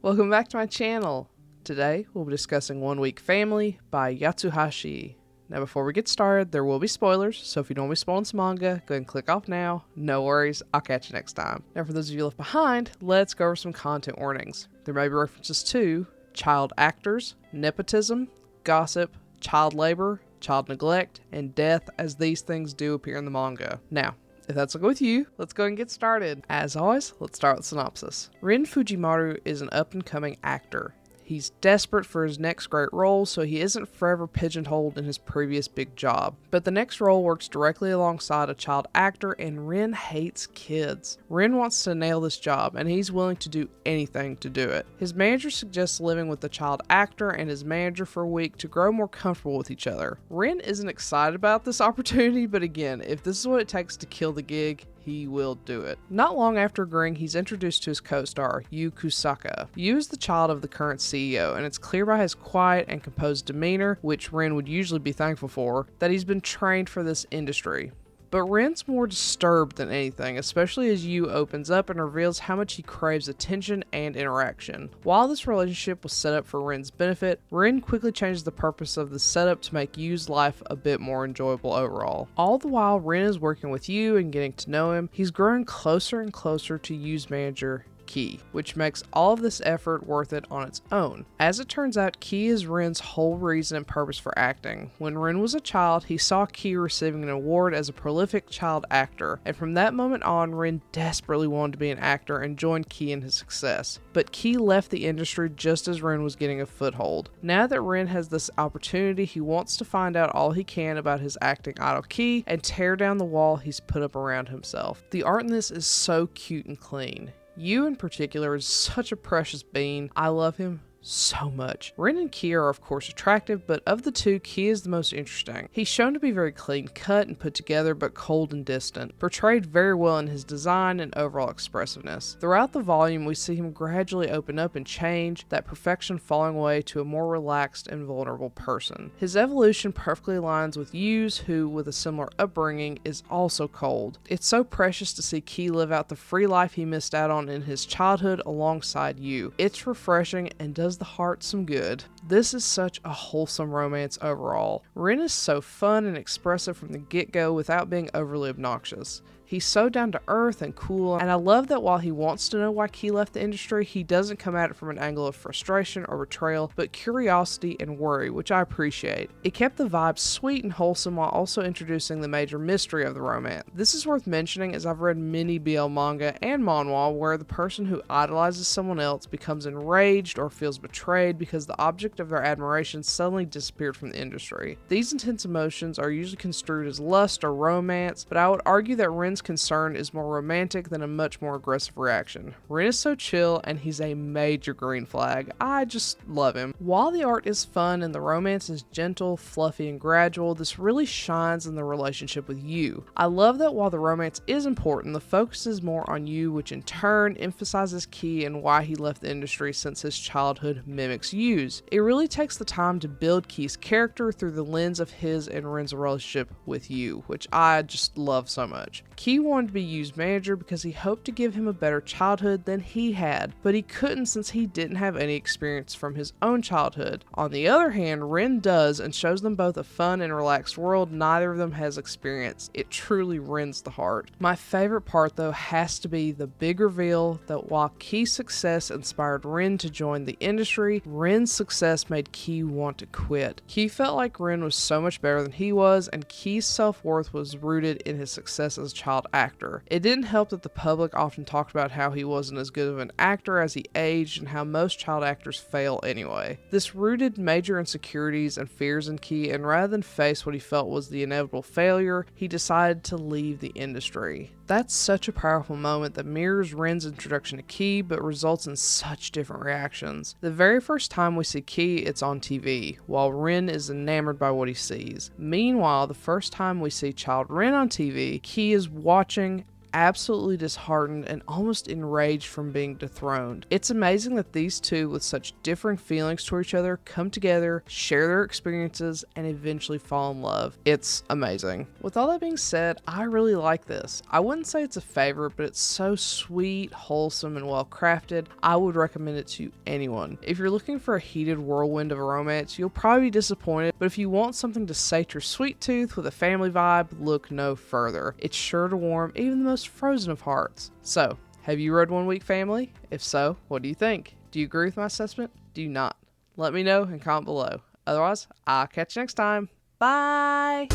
Welcome back to my channel. Today we'll be discussing One Week Family by Yatsuhashi. Now before we get started, there will be spoilers, so if you don't want to be spoiling some manga, go ahead and click off now. No worries, I'll catch you next time. Now for those of you left behind, let's go over some content warnings. There may be references to child actors, nepotism, gossip, child labor, child neglect, and death, as these things do appear in the manga. Now, if that's okay with you, let's go and get started. As always, let's start with synopsis. Rin Fujimaru is an up-and-coming actor. He's desperate for his next great role, so he isn't forever pigeonholed in his previous big job. But the next role works directly alongside a child actor, and Rin hates kids. Rin wants to nail this job, and he's willing to do anything to do it. His manager suggests living with the child actor and his manager for a week to grow more comfortable with each other. Rin isn't excited about this opportunity, but again, if this is what it takes to kill the gig, he will do it. Not long after agreeing, he's introduced to his co-star, Yu Kusaka. Yu is the child of the current CEO, and it's clear by his quiet and composed demeanor, which Rin would usually be thankful for, that he's been trained for this industry. But Rin's more disturbed than anything, especially as Yu opens up and reveals how much he craves attention and interaction. While this relationship was set up for Rin's benefit, Rin quickly changes the purpose of the setup to make Yu's life a bit more enjoyable overall. All the while Rin is working with Yu and getting to know him, he's growing closer and closer to Yu's manager, Ki, which makes all of this effort worth it on its own. As it turns out, Ki is Rin's whole reason and purpose for acting. When Rin was a child, he saw Ki receiving an award as a prolific child actor, and from that moment on, Rin desperately wanted to be an actor and joined Ki in his success. But Ki left the industry just as Rin was getting a foothold. Now that Rin has this opportunity, he wants to find out all he can about his acting idol Ki and tear down the wall he's put up around himself. The art in this is so cute and clean. Yu in particular is such a precious being. I love him so much. Rin and Ki are of course attractive, but of the two, Ki is the most interesting. He's shown to be very clean cut and put together, but cold and distant, portrayed very well in his design and overall expressiveness. Throughout the volume, we see him gradually open up and change, that perfection falling away to a more relaxed and vulnerable person. His evolution perfectly aligns with Yu's, who, with a similar upbringing, is also cold. It's so precious to see Ki live out the free life he missed out on in his childhood alongside Yu. It's refreshing and does the heart some good. This is such a wholesome romance overall. Rin is so fun and expressive from the get-go without being overly obnoxious. He's so down to earth and cool, and I love that while he wants to know why Ki left the industry, he doesn't come at it from an angle of frustration or betrayal, but curiosity and worry, which I appreciate. It kept the vibe sweet and wholesome while also introducing the major mystery of the romance. This is worth mentioning as I've read many BL manga and manhwa where the person who idolizes someone else becomes enraged or feels betrayed because the object of their admiration suddenly disappeared from the industry. These intense emotions are usually construed as lust or romance, but I would argue that Rin's concern is more romantic than a much more aggressive reaction. Rin is so chill, and he's a major green flag. I just love him. While the art is fun and the romance is gentle, fluffy, and gradual, this really shines in the relationship with Yu. I love that while the romance is important, the focus is more on Yu, which in turn emphasizes Ki and why he left the industry since his childhood mimics Yu's. It really takes the time to build Ki's character through the lens of his and Rin's relationship with Yu, which I just love so much. Ki wanted to be Yu's manager because he hoped to give him a better childhood than he had, but he couldn't since he didn't have any experience from his own childhood. On the other hand, Rin does and shows them both a fun and relaxed world neither of them has experienced. It truly rends the heart. My favorite part though has to be the big reveal that while Ki's success inspired Rin to join the industry, Rin's success made Ki want to quit. Ki felt like Rin was so much better than he was, and Ki's self-worth was rooted in his success as a child actor. It didn't help that the public often talked about how he wasn't as good of an actor as he aged and how most child actors fail anyway. This rooted major insecurities and fears in Ki, and rather than face what he felt was the inevitable failure, he decided to leave the industry. That's such a powerful moment that mirrors Rin's introduction to Ki, but results in such different reactions. The very first time we see Ki, it's on TV, while Rin is enamored by what he sees. Meanwhile, the first time we see child Rin on TV, Ki is watching absolutely disheartened and almost enraged from being dethroned. It's amazing that these two, with such differing feelings toward each other, come together, share their experiences, and eventually fall in love. It's amazing. With all that being said, I really like this. I wouldn't say it's a favorite, but it's so sweet, wholesome, and well crafted. I would recommend it to anyone. If you're looking for a heated whirlwind of a romance, you'll probably be disappointed, but if you want something to sate your sweet tooth with a family vibe, look no further. It's sure to warm even the most frozen of hearts. So, have you read One Week Family? If so, what do you think? Do you agree with my assessment? Do you not? Let me know and comment below. Otherwise, I'll catch you next time. Bye!